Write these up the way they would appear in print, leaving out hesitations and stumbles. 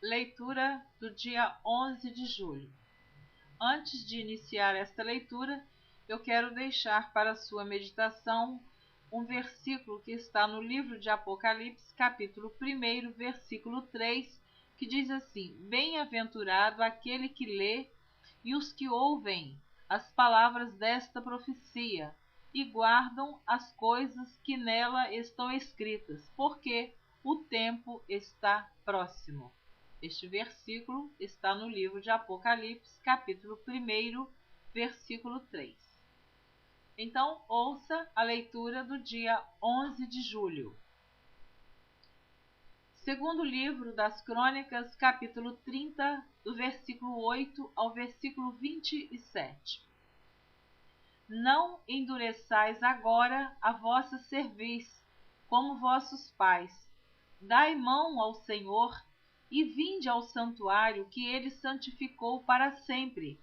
Leitura do dia 11 de julho. Antes de iniciar esta leitura, eu quero deixar para sua meditação um versículo que está no livro de Apocalipse, capítulo 1, versículo 3, que diz assim: Bem-aventurado aquele que lê e os que ouvem as palavras desta profecia e guardam as coisas que nela estão escritas, porque o tempo está próximo. Este versículo está no livro de Apocalipse, capítulo 1, versículo 3. Então, ouça a leitura do dia 11 de julho. Segundo livro das Crônicas, capítulo 30, do versículo 8 ao versículo 27. Não endureçais agora a vossa cerviz, como vossos pais. Dai mão ao Senhor e vinde ao santuário que ele santificou para sempre,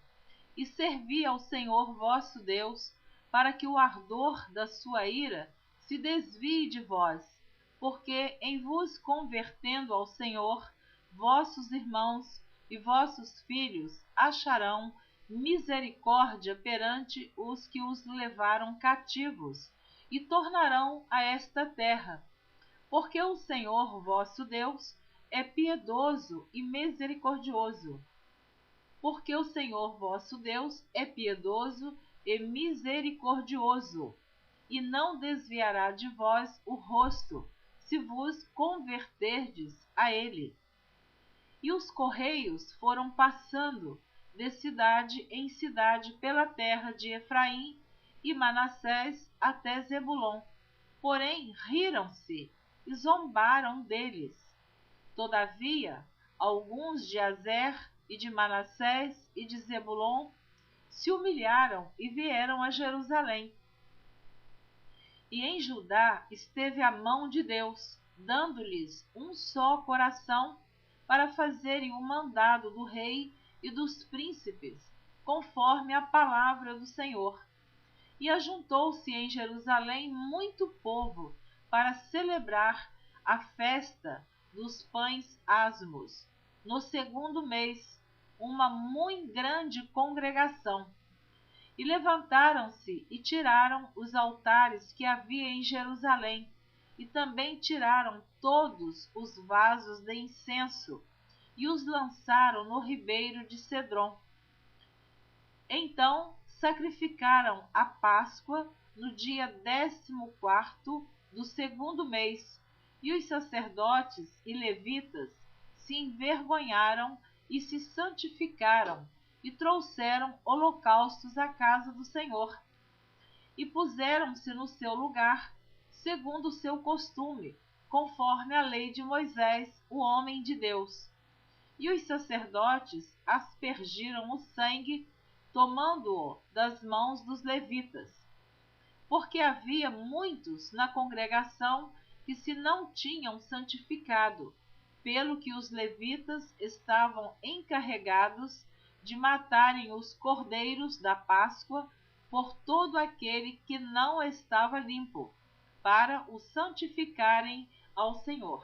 e servi ao Senhor vosso Deus, para que o ardor da sua ira se desvie de vós, porque em vos convertendo ao Senhor, vossos irmãos e vossos filhos acharão misericórdia perante os que os levaram cativos, e tornarão a esta terra, porque o Senhor vosso Deus é piedoso e misericordioso. Porque o Senhor vosso Deus é piedoso e misericordioso, e não desviará de vós o rosto, se vos converterdes a ele. E os correios foram passando de cidade em cidade pela terra de Efraim e Manassés até Zebulon, porém riram-se e zombaram deles. Todavia, alguns de Azer e de Manassés e de Zebulon se humilharam e vieram a Jerusalém. E em Judá esteve a mão de Deus, dando-lhes um só coração para fazerem o mandado do rei e dos príncipes, conforme a palavra do Senhor. E ajuntou-se em Jerusalém muito povo para celebrar a festa dos pães asmos, no segundo mês, uma muito grande congregação. E levantaram-se e tiraram os altares que havia em Jerusalém, e também tiraram todos os vasos de incenso, e os lançaram no ribeiro de Cedron. Então sacrificaram a Páscoa no dia 14º do segundo mês, e os sacerdotes e levitas se envergonharam e se santificaram, e trouxeram holocaustos à casa do Senhor. E puseram-se no seu lugar, segundo o seu costume, conforme a lei de Moisés, o homem de Deus. E os sacerdotes aspergiram o sangue, tomando-o das mãos dos levitas, porque havia muitos na congregação que se não tinham santificado, pelo que os levitas estavam encarregados de matarem os cordeiros da Páscoa por todo aquele que não estava limpo, para o santificarem ao Senhor.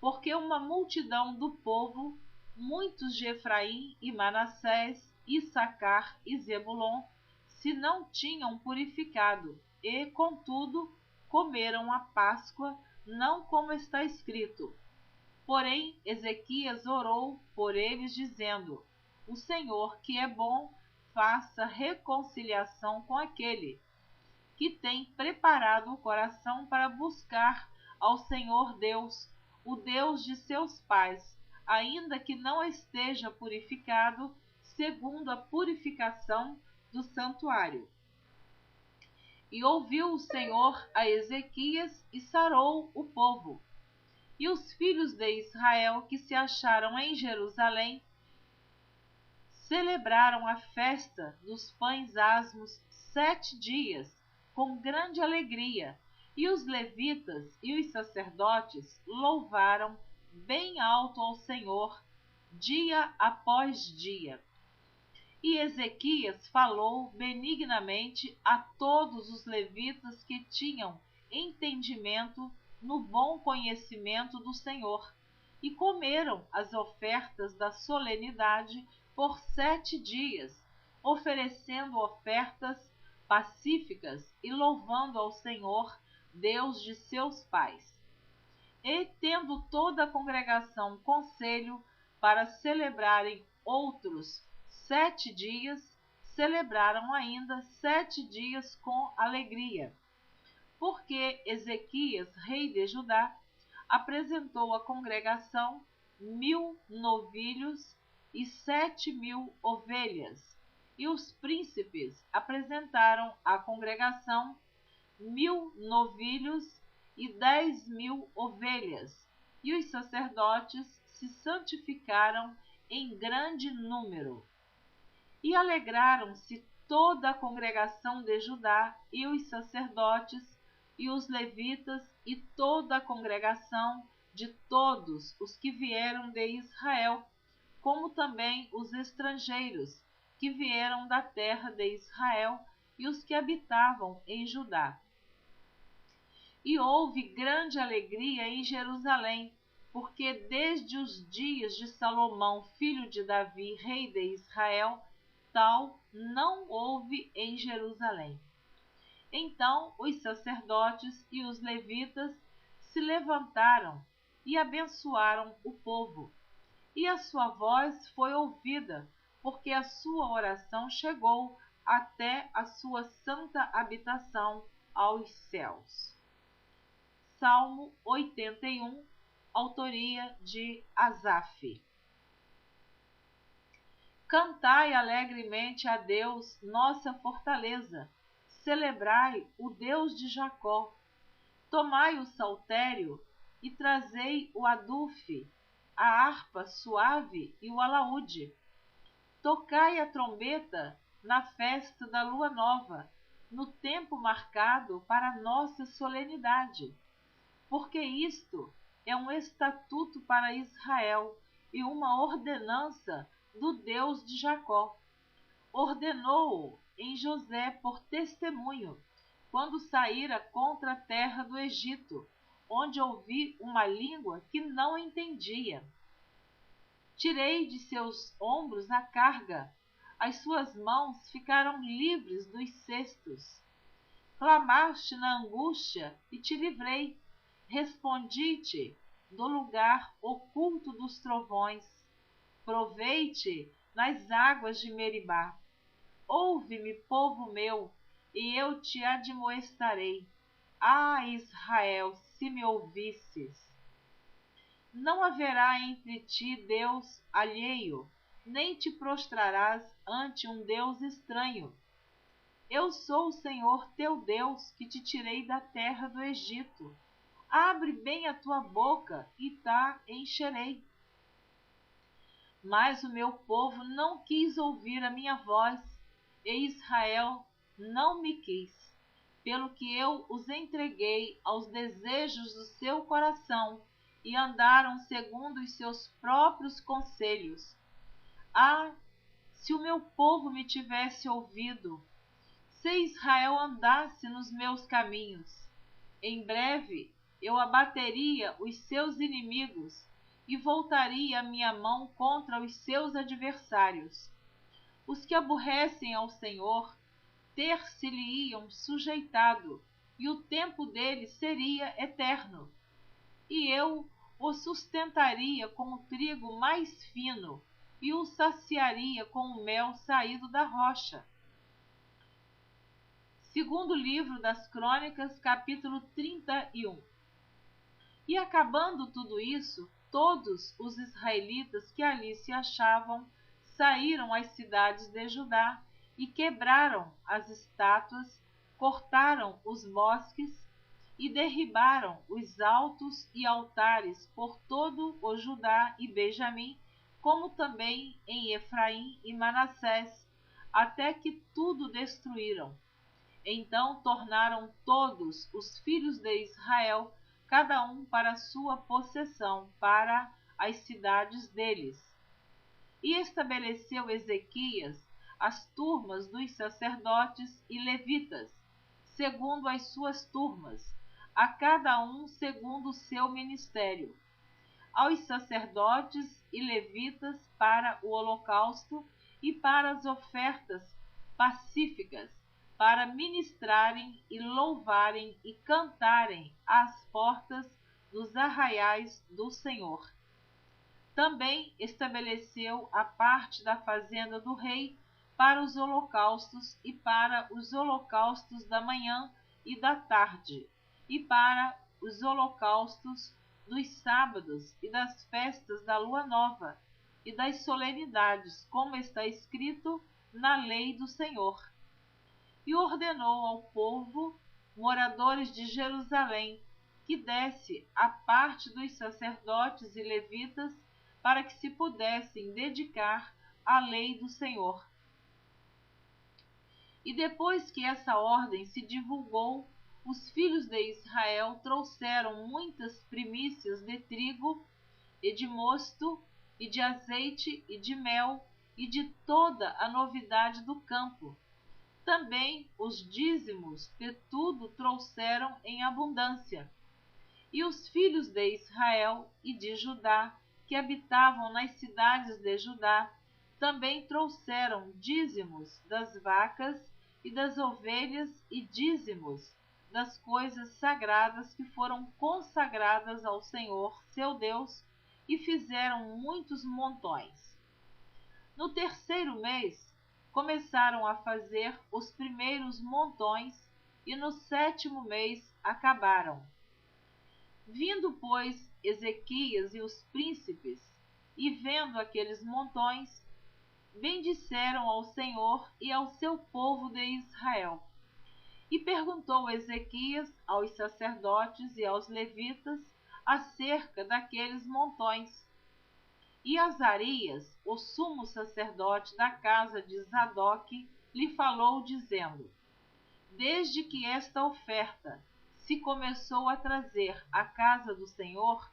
Porque uma multidão do povo, muitos de Efraim e Manassés, Issacar e Zebulon, se não tinham purificado, e, contudo, comeram a Páscoa, não como está escrito. Porém, Ezequias orou por eles, dizendo: O Senhor, que é bom, faça reconciliação com aquele que tem preparado o coração para buscar ao Senhor Deus, o Deus de seus pais, ainda que não esteja purificado segundo a purificação do santuário. E ouviu o Senhor a Ezequias e sarou o povo. E os filhos de Israel que se acharam em Jerusalém celebraram a festa dos pães asmos 7 dias, com grande alegria, e os levitas e os sacerdotes louvaram bem alto ao Senhor, dia após dia. E Ezequias falou benignamente a todos os levitas que tinham entendimento no bom conhecimento do Senhor, e comeram as ofertas da solenidade por 7 dias, oferecendo ofertas pacíficas e louvando ao Senhor, Deus de seus pais. E, tendo toda a congregação conselho para celebrarem outros 7 dias, celebraram ainda 7 dias com alegria, porque Ezequias, rei de Judá, apresentou à congregação 1000 novilhos e 7.000 ovelhas, e os príncipes apresentaram à congregação 1000 novilhos e 10.000 ovelhas, e os sacerdotes se santificaram em grande número. E alegraram-se toda a congregação de Judá, e os sacerdotes, e os levitas, e toda a congregação de todos os que vieram de Israel, como também os estrangeiros que vieram da terra de Israel, e os que habitavam em Judá. E houve grande alegria em Jerusalém, porque desde os dias de Salomão, filho de Davi, rei de Israel, tal não houve em Jerusalém. Então os sacerdotes e os levitas se levantaram e abençoaram o povo, e a sua voz foi ouvida, porque a sua oração chegou até a sua santa habitação aos céus. Salmo 81, autoria de Asaf. Cantai alegremente a Deus, nossa fortaleza. Celebrai o Deus de Jacó. Tomai o saltério e trazei o adufe, a harpa suave e o alaúde. Tocai a trombeta na festa da lua nova, no tempo marcado para a nossa solenidade. Porque isto é um estatuto para Israel e uma ordenança do Deus de Jacó. Ordenou-o em José por testemunho, quando saíra contra a terra do Egito, onde ouvi uma língua que não entendia. Tirei de seus ombros a carga, as suas mãos ficaram livres dos cestos. Clamaste na angústia e te livrei. Respondi-te do lugar oculto dos trovões. Provei-te nas águas de Meribá. Ouve-me, povo meu, e eu te admoestarei. Ah, Israel, se me ouvisses! Não haverá entre ti Deus alheio, nem te prostrarás ante um Deus estranho. Eu sou o Senhor teu Deus, que te tirei da terra do Egito. Abre bem a tua boca e tá encherei. Mas o meu povo não quis ouvir a minha voz, e Israel não me quis, pelo que eu os entreguei aos desejos do seu coração, e andaram segundo os seus próprios conselhos. Ah, se o meu povo me tivesse ouvido, se Israel andasse nos meus caminhos, em breve eu abateria os seus inimigos e voltaria a minha mão contra os seus adversários. Os que aborrecem ao Senhor ter-se-lhe-iam sujeitado, e o tempo deles seria eterno. E eu o sustentaria com o trigo mais fino, e o saciaria com o mel saído da rocha. Segundo livro das Crônicas, capítulo 31. E acabando tudo isso, todos os israelitas que ali se achavam saíram às cidades de Judá e quebraram as estátuas, cortaram os bosques e derribaram os altos e altares por todo o Judá e Benjamim, como também em Efraim e Manassés, até que tudo destruíram. Então tornaram todos os filhos de Israel, cada um para a sua possessão, para as cidades deles. E estabeleceu Ezequias as turmas dos sacerdotes e levitas, segundo as suas turmas, a cada um segundo o seu ministério. aos sacerdotes e levitas para o holocausto e para as ofertas pacíficas, para ministrarem e louvarem e cantarem às portas dos arraiais do Senhor. Também estabeleceu a parte da fazenda do rei para os holocaustos e para os holocaustos da manhã e da tarde, e para os holocaustos dos sábados e das festas da lua nova e das solenidades, como está escrito na lei do Senhor. E ordenou ao povo, moradores de Jerusalém, que desse a parte dos sacerdotes e levitas para que se pudessem dedicar à lei do Senhor. E depois que essa ordem se divulgou, os filhos de Israel trouxeram muitas primícias de trigo, e de mosto, e de azeite, e de mel, e de toda a novidade do campo. Também os dízimos de tudo trouxeram em abundância. E os filhos de Israel e de Judá, que habitavam nas cidades de Judá, também trouxeram dízimos das vacas e das ovelhas e dízimos das coisas sagradas que foram consagradas ao Senhor, seu Deus, e fizeram muitos montões. No terceiro mês, começaram a fazer os primeiros montões, e no sétimo mês acabaram. Vindo, pois, Ezequias e os príncipes, e vendo aqueles montões, bendisseram ao Senhor e ao seu povo de Israel. E perguntou Ezequias aos sacerdotes e aos levitas acerca daqueles montões. E Azarias, o sumo sacerdote da casa de Zadoque, lhe falou, dizendo: Desde que esta oferta se começou a trazer à casa do Senhor,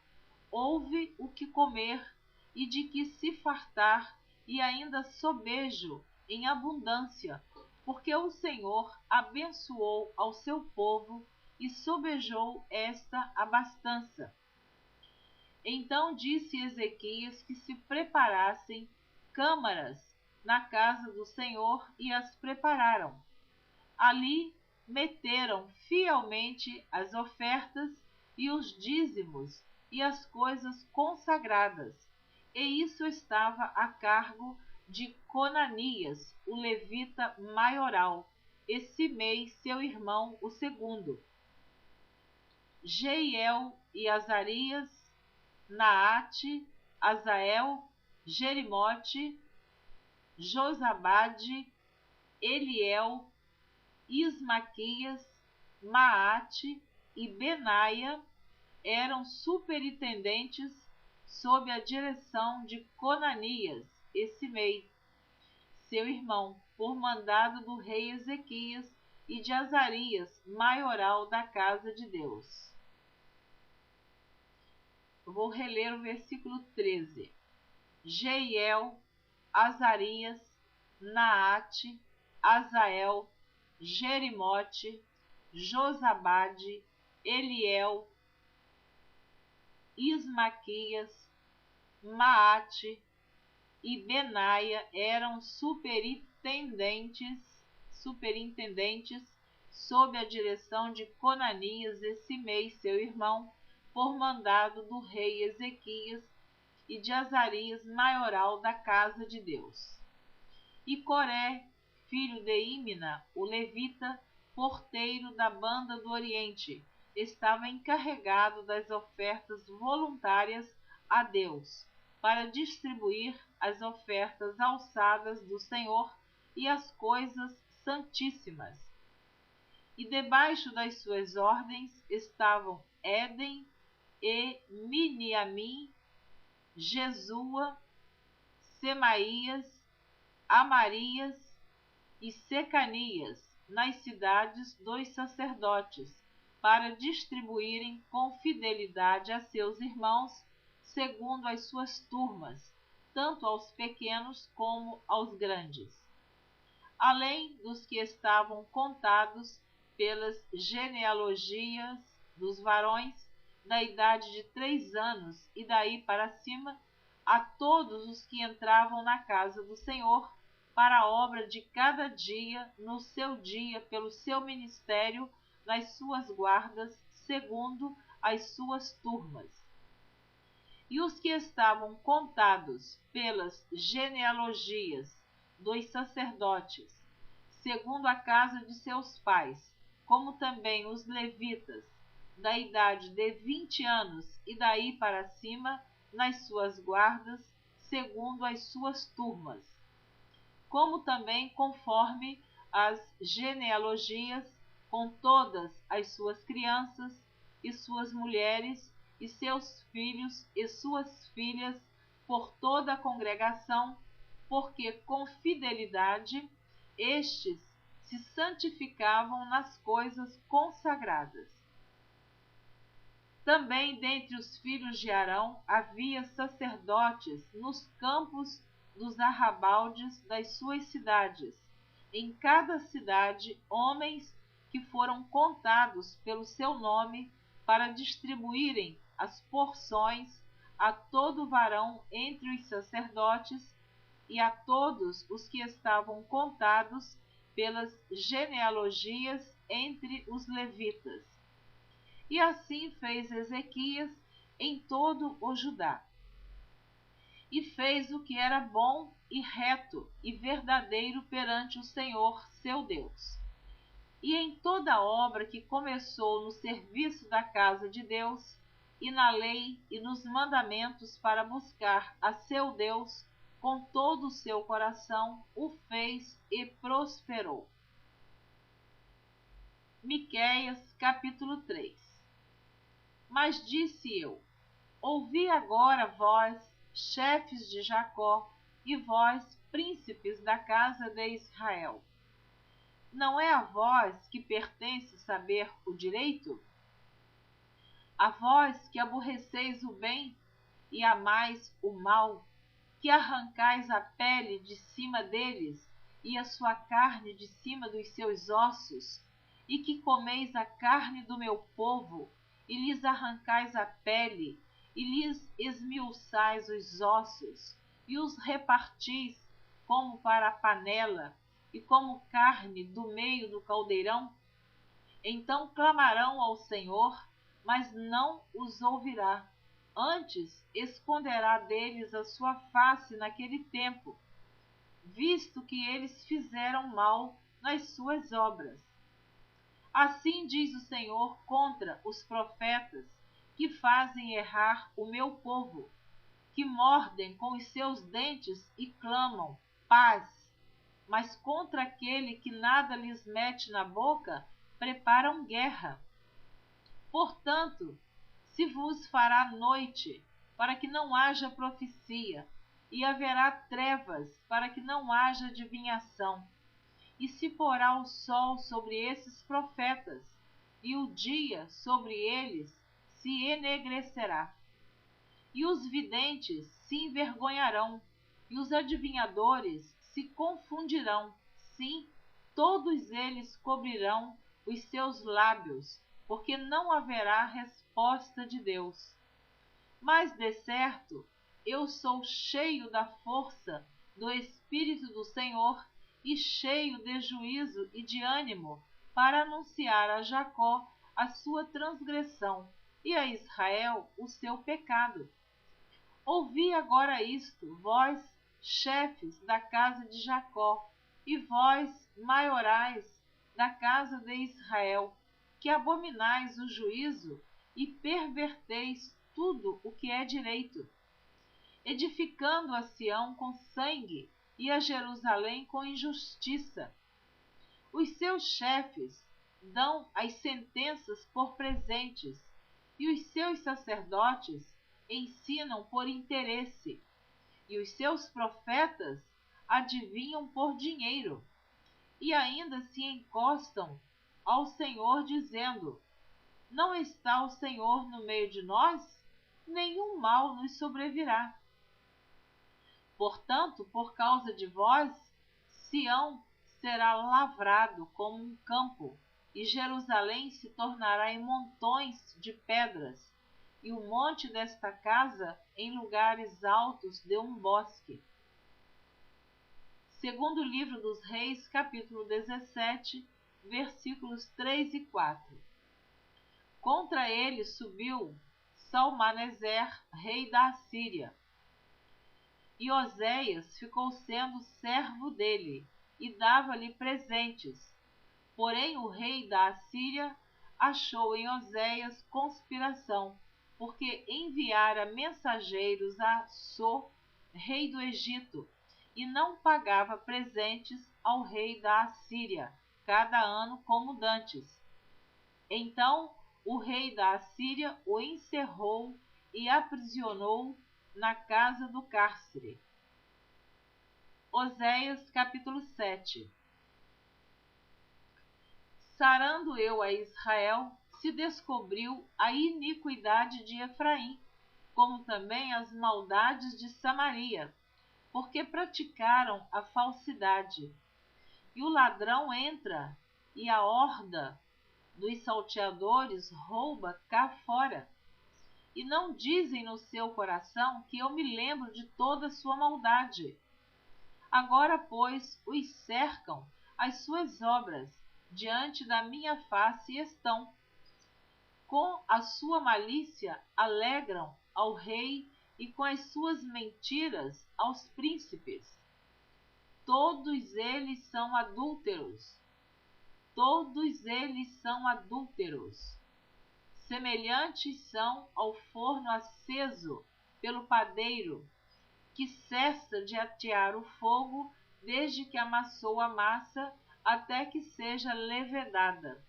houve o que comer e de que se fartar, e ainda sobejo em abundância, porque o Senhor abençoou ao seu povo e sobejou esta abastança. Então disse Ezequias que se preparassem câmaras na casa do Senhor, e as prepararam. Ali meteram fielmente as ofertas e os dízimos e as coisas consagradas, e isso estava a cargo de Conanias, o levita maioral, e Simei, seu irmão, o segundo. Jeiel e Azarias, Naate, Azael, Jerimote, Josabade, Eliel, Ismaquias, Maate e Benaia eram superintendentes sob a direção de Conanias e Simei, seu irmão, por mandado do rei Ezequias e de Azarias, maioral da casa de Deus. Eu vou reler o versículo 13. Jeiel, Azarias, Naate, Azael, Jerimote, Josabade, Eliel, Ismaquias, Maate e Benaia eram superintendentes sob a direção de Conanias e Simei, seu irmão, por mandado do rei Ezequias e de Azarias, maioral da casa de Deus. E Coré, filho de Imna, o levita, porteiro da banda do Oriente, estava encarregado das ofertas voluntárias a Deus, para distribuir as ofertas alçadas do Senhor e as coisas santíssimas. E debaixo das suas ordens estavam Éden e Miniamim, Jesua, Semaías, Amarias e Secanias, nas cidades dos sacerdotes, para distribuírem com fidelidade a seus irmãos, segundo as suas turmas, tanto aos pequenos como aos grandes, além dos que estavam contados pelas genealogias dos varões, da idade de 3 anos e daí para cima, a todos os que entravam na casa do Senhor, para a obra de cada dia, no seu dia, pelo seu ministério, nas suas guardas, segundo as suas turmas. E os que estavam contados pelas genealogias dos sacerdotes, segundo a casa de seus pais, como também os levitas, da idade de 20 anos e daí para cima, nas suas guardas, segundo as suas turmas, como também conforme as genealogias, com todas as suas crianças e suas mulheres e seus filhos e suas filhas, por toda a congregação, porque com fidelidade estes se santificavam nas coisas consagradas. Também dentre os filhos de Arão havia sacerdotes nos campos dos arrabaldes das suas cidades, em cada cidade homens que foram contados pelo seu nome para distribuírem as porções a todo varão entre os sacerdotes e a todos os que estavam contados pelas genealogias entre os levitas. E assim fez Ezequias em todo o Judá. E fez o que era bom e reto e verdadeiro perante o Senhor seu Deus. E em toda a obra que começou no serviço da casa de Deus, e na lei e nos mandamentos para buscar a seu Deus, com todo o seu coração, o fez e prosperou. Miqueias, capítulo 3. Mas disse eu: ouvi agora vós, chefes de Jacó, e vós, príncipes da casa de Israel. Não é a vós que pertence saber o direito? A vós que aborreceis o bem e amais o mal, que arrancais a pele de cima deles e a sua carne de cima dos seus ossos, e que comeis a carne do meu povo, e lhes arrancais a pele, e lhes esmiuçais os ossos, e os repartis como para a panela, e como carne do meio do caldeirão? Então clamarão ao Senhor, mas não os ouvirá. Antes esconderá deles a sua face naquele tempo, visto que eles fizeram mal nas suas obras. Assim diz o Senhor contra os profetas que fazem errar o meu povo, que mordem com os seus dentes e clamam paz, mas contra aquele que nada lhes mete na boca, preparam guerra. Portanto, se vos fará noite, para que não haja profecia, e haverá trevas, para que não haja adivinhação. E se porá o sol sobre esses profetas, e o dia sobre eles se enegrecerá. E os videntes se envergonharão, e os adivinhadores se confundirão. Sim, todos eles cobrirão os seus lábios, porque não haverá resposta de Deus. Mas, de certo, eu sou cheio da força do Espírito do Senhor e cheio de juízo e de ânimo, para anunciar a Jacó a sua transgressão e a Israel o seu pecado. Ouvi agora isto, vós, chefes da casa de Jacó, e vós, maiorais da casa de Israel, que abominais o juízo e perverteis tudo o que é direito, edificando a Sião com sangue e a Jerusalém com injustiça. Os seus chefes dão as sentenças por presentes, e os seus sacerdotes ensinam por interesse, e os seus profetas adivinham por dinheiro, e ainda se encostam ao Senhor, dizendo: não está o Senhor no meio de nós? Nenhum mal nos sobrevirá. Portanto, por causa de vós, Sião será lavrado como um campo, e Jerusalém se tornará em montões de pedras, e o monte desta casa em lugares altos de um bosque. Segundo livro dos Reis, capítulo 17, versículos 3 e 4. Contra ele subiu Salmaneser, rei da Assíria. E Oséias ficou sendo servo dele, e dava-lhe presentes. Porém o rei da Assíria achou em Oséias conspiração, porque enviara mensageiros a So, rei do Egito, e não pagava presentes ao rei da Assíria, cada ano como dantes. Então o rei da Assíria o encerrou e aprisionou na casa do cárcere. Oséias capítulo 7. Sarando eu a Israel, se descobriu a iniquidade de Efraim, como também as maldades de Samaria, porque praticaram a falsidade. E o ladrão entra, e a horda dos salteadores rouba cá fora. E não dizem no seu coração que eu me lembro de toda a sua maldade. Agora, pois, os cercam as suas obras, diante da minha face estão. Com a sua malícia alegram ao rei e com as suas mentiras aos príncipes. Todos eles são adúlteros. Todos eles são adúlteros. Semelhantes são ao forno aceso pelo padeiro, que cessa de atear o fogo desde que amassou a massa até que seja levedada.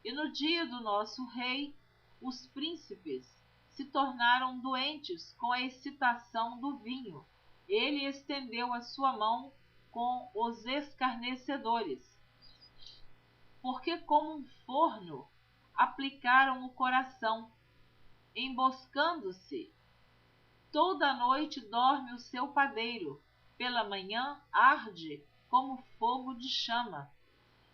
E no dia do nosso rei, os príncipes se tornaram doentes com a excitação do vinho. Ele estendeu a sua mão com os escarnecedores. Porque como um forno aplicaram o coração, emboscando-se. Toda a noite dorme o seu padeiro, pela manhã arde como fogo de chama.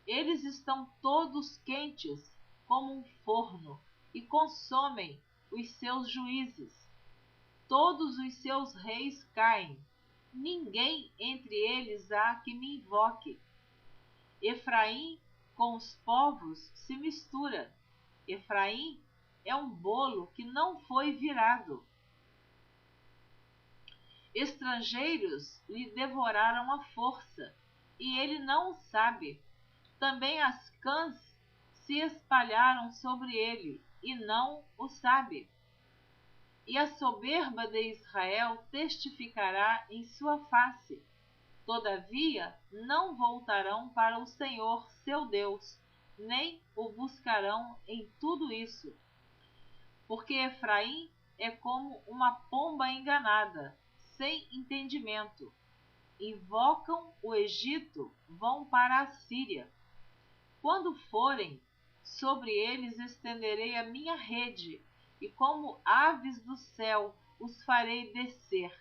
Eles estão todos quentes como um forno e consomem os seus juízes. Todos os seus reis caem. Ninguém entre eles há que me invoque. Efraim com os povos se mistura. Efraim é um bolo que não foi virado. Estrangeiros lhe devoraram a força, e ele não o sabe. Também as cãs se espalharam sobre ele, e não o sabe. E a soberba de Israel testificará em sua face. Todavia, não voltarão para o Senhor seu Deus, nem o buscarão em tudo isso. Porque Efraim é como uma pomba enganada, sem entendimento. Invocam o Egito, vão para a Síria. Quando forem, sobre eles estenderei a minha rede, e como aves do céu os farei descer.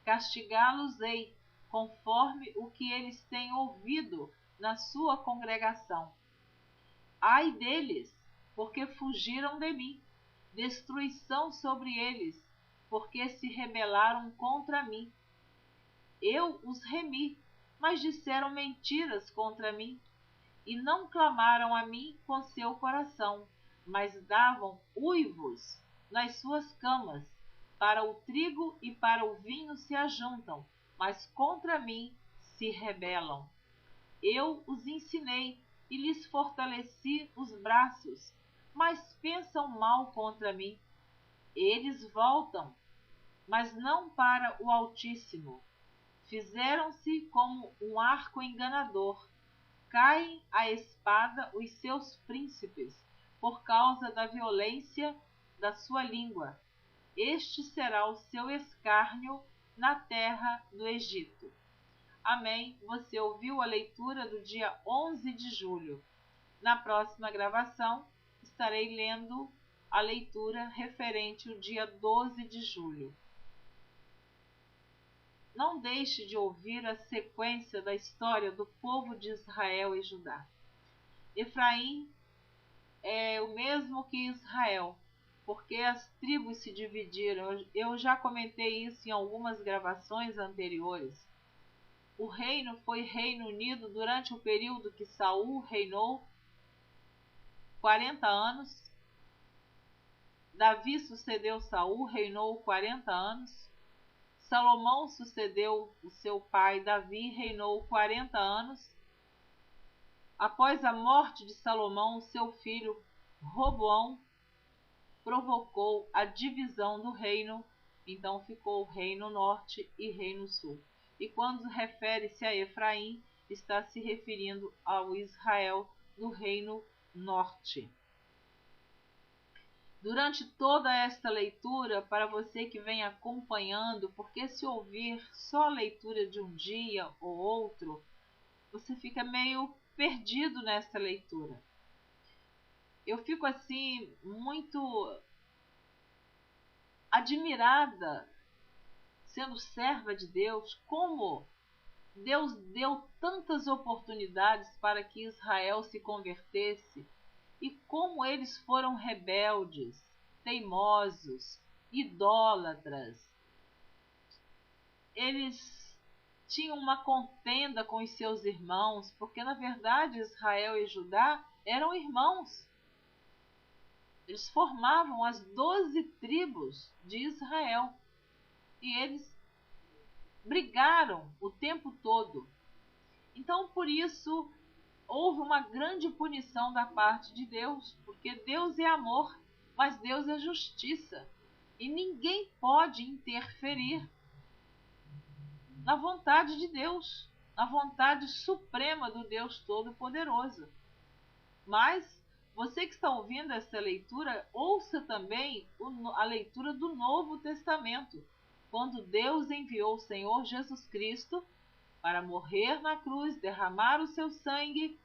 Castigá-los-ei, conforme o que eles têm ouvido na sua congregação. Ai deles, porque fugiram de mim. Destruição sobre eles, porque se rebelaram contra mim. Eu os remi, mas disseram mentiras contra mim. E não clamaram a mim com seu coração, mas davam uivos nas suas camas. Para o trigo e para o vinho se ajuntam, mas contra mim se rebelam. Eu os ensinei e lhes fortaleci os braços, mas pensam mal contra mim. Eles voltam, mas não para o Altíssimo. Fizeram-se como um arco enganador. Caem à espada os seus príncipes, por causa da violência da sua língua. Este será o seu escárnio na terra do Egito. Amém. Você ouviu a leitura do dia 11 de julho. Na próxima gravação, estarei lendo a leitura referente ao dia 12 de julho. Não deixe de ouvir a sequência da história do povo de Israel e Judá. Efraim é o mesmo que Israel, porque as tribos se dividiram. Eu já comentei isso em algumas gravações anteriores. O reino foi Reino Unido durante o período que Saul reinou, 40 anos. Davi sucedeu Saul, reinou 40 anos. Salomão sucedeu o seu pai Davi, reinou 40 anos. Após a morte de Salomão, seu filho Roboão provocou a divisão do reino, então ficou Reino Norte e Reino Sul. E quando refere-se a Efraim, está se referindo ao Israel do Reino Norte. Durante toda esta leitura, para você que vem acompanhando, porque se ouvir só a leitura de um dia ou outro, você fica meio perdido nessa leitura. Eu fico assim muito admirada, sendo serva de Deus, como Deus deu tantas oportunidades para que Israel se convertesse e como eles foram rebeldes, teimosos, idólatras. Eles tinham uma contenda com os seus irmãos, porque na verdade Israel e Judá eram irmãos. Eles formavam as 12 tribos de Israel e eles brigaram o tempo todo. Então, por isso, houve uma grande punição da parte de Deus, porque Deus é amor, mas Deus é justiça. E ninguém pode interferir na vontade de Deus, na vontade suprema do Deus Todo-Poderoso. Mas você que está ouvindo essa leitura, ouça também a leitura do Novo Testamento, quando Deus enviou o Senhor Jesus Cristo para morrer na cruz, derramar o seu sangue,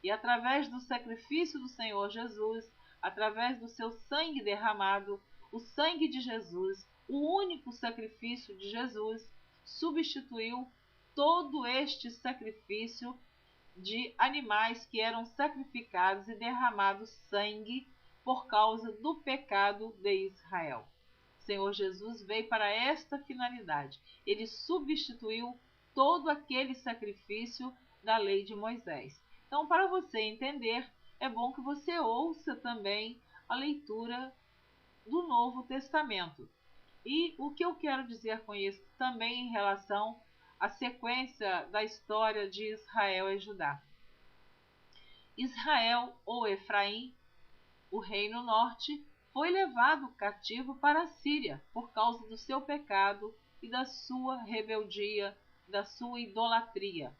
e através do sacrifício do Senhor Jesus, através do seu sangue derramado, o sangue de Jesus, o único sacrifício de Jesus, substituiu todo este sacrifício de animais que eram sacrificados e derramado sangue por causa do pecado de Israel. O Senhor Jesus veio para esta finalidade. Ele substituiu todo aquele sacrifício da lei de Moisés. Então, para você entender, é bom que você ouça também a leitura do Novo Testamento. E o que eu quero dizer com isso também em relação à sequência da história de Israel e Judá. Israel ou Efraim, o reino norte, foi levado cativo para a Síria por causa do seu pecado e da sua rebeldia, da sua idolatria.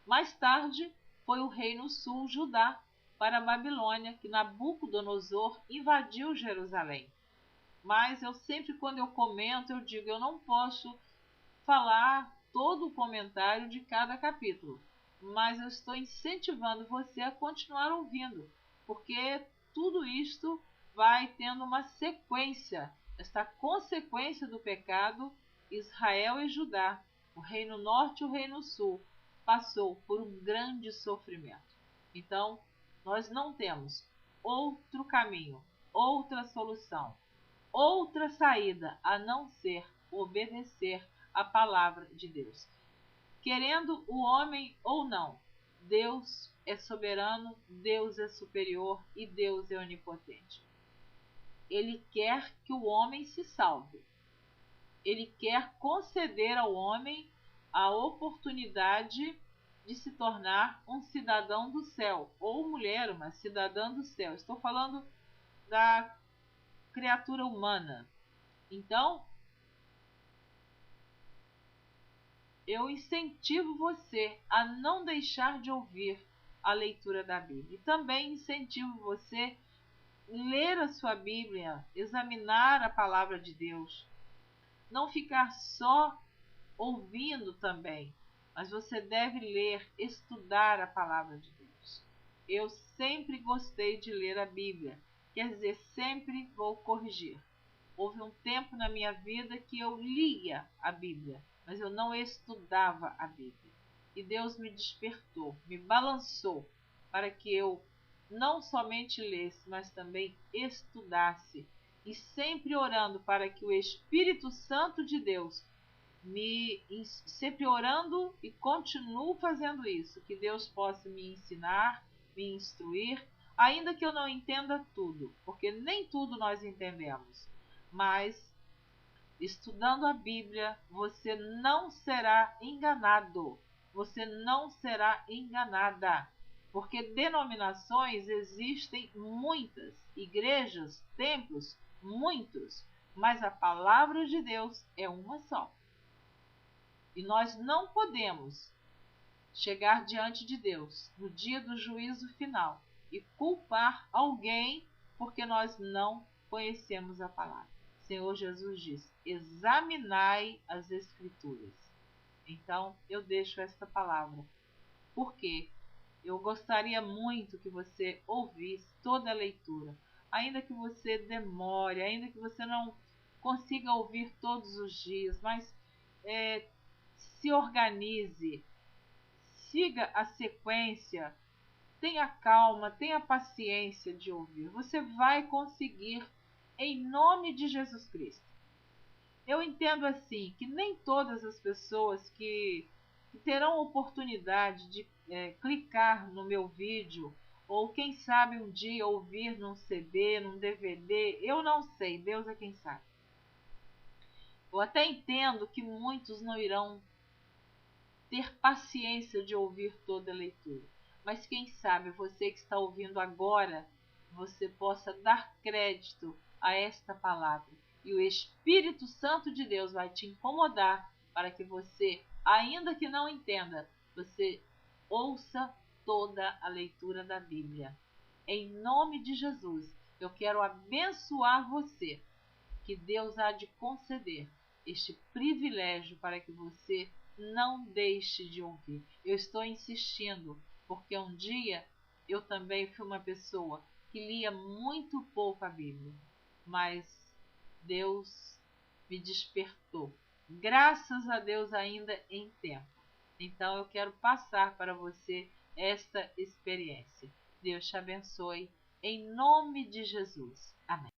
Mais tarde, foi o reino sul, Judá, para a Babilônia, que Nabucodonosor invadiu Jerusalém. Mas eu sempre, quando eu comento, eu digo, eu não posso falar todo o comentário de cada capítulo, mas eu estou incentivando você a continuar ouvindo, porque tudo isto vai tendo uma sequência, esta consequência do pecado. Israel e Judá, o reino norte e o reino sul, passou por um grande sofrimento. Então, nós não temos outro caminho, outra solução, outra saída a não ser obedecer a palavra de Deus. Querendo o homem ou não, Deus é soberano, Deus é superior e Deus é onipotente. Ele quer que o homem se salve. Ele quer conceder ao homem a oportunidade de se tornar um cidadão do céu, ou mulher, uma cidadã do céu. Estou falando da criatura humana. Então, eu incentivo você a não deixar de ouvir a leitura da Bíblia. E também incentivo você a ler a sua Bíblia, examinar a palavra de Deus. Não ficar só ouvindo também, mas você deve ler, estudar a palavra de Deus. Eu sempre gostei de ler a Bíblia, quer dizer, sempre vou corrigir. Houve um tempo na minha vida que eu lia a Bíblia, mas eu não estudava a Bíblia. E Deus me despertou, me balançou para que eu não somente lesse, mas também estudasse e sempre orando para que o Espírito Santo de Deus sempre orando e continuo fazendo isso, que Deus possa me ensinar, me instruir, ainda que eu não entenda tudo, porque nem tudo nós entendemos, mas estudando a Bíblia, você não será enganado, você não será enganada, porque denominações existem muitas, igrejas, templos, muitos, mas a palavra de Deus é uma só. E nós não podemos chegar diante de Deus no dia do juízo final e culpar alguém porque nós não conhecemos a palavra. O Senhor Jesus diz: examinai as Escrituras. Então, eu deixo esta palavra, porque eu gostaria muito que você ouvisse toda a leitura, ainda que você demore, ainda que você não consiga ouvir todos os dias, mas se organize, siga a sequência, tenha calma, tenha paciência de ouvir. Você vai conseguir em nome de Jesus Cristo. Eu entendo assim que nem todas as pessoas que terão oportunidade de clicar no meu vídeo ou quem sabe um dia ouvir num CD, num DVD, eu não sei, Deus é quem sabe. Eu até entendo que muitos não irão ter paciência de ouvir toda a leitura. Mas quem sabe você que está ouvindo agora, você possa dar crédito a esta palavra. E o Espírito Santo de Deus vai te incomodar para que você, ainda que não entenda, você ouça toda a leitura da Bíblia. Em nome de Jesus, eu quero abençoar você, que Deus há de conceder este privilégio para que você não deixe de ouvir. Eu estou insistindo, porque um dia eu também fui uma pessoa que lia muito pouco a Bíblia, mas Deus me despertou. Graças a Deus ainda em tempo. Então eu quero passar para você esta experiência. Deus te abençoe, em nome de Jesus. Amém.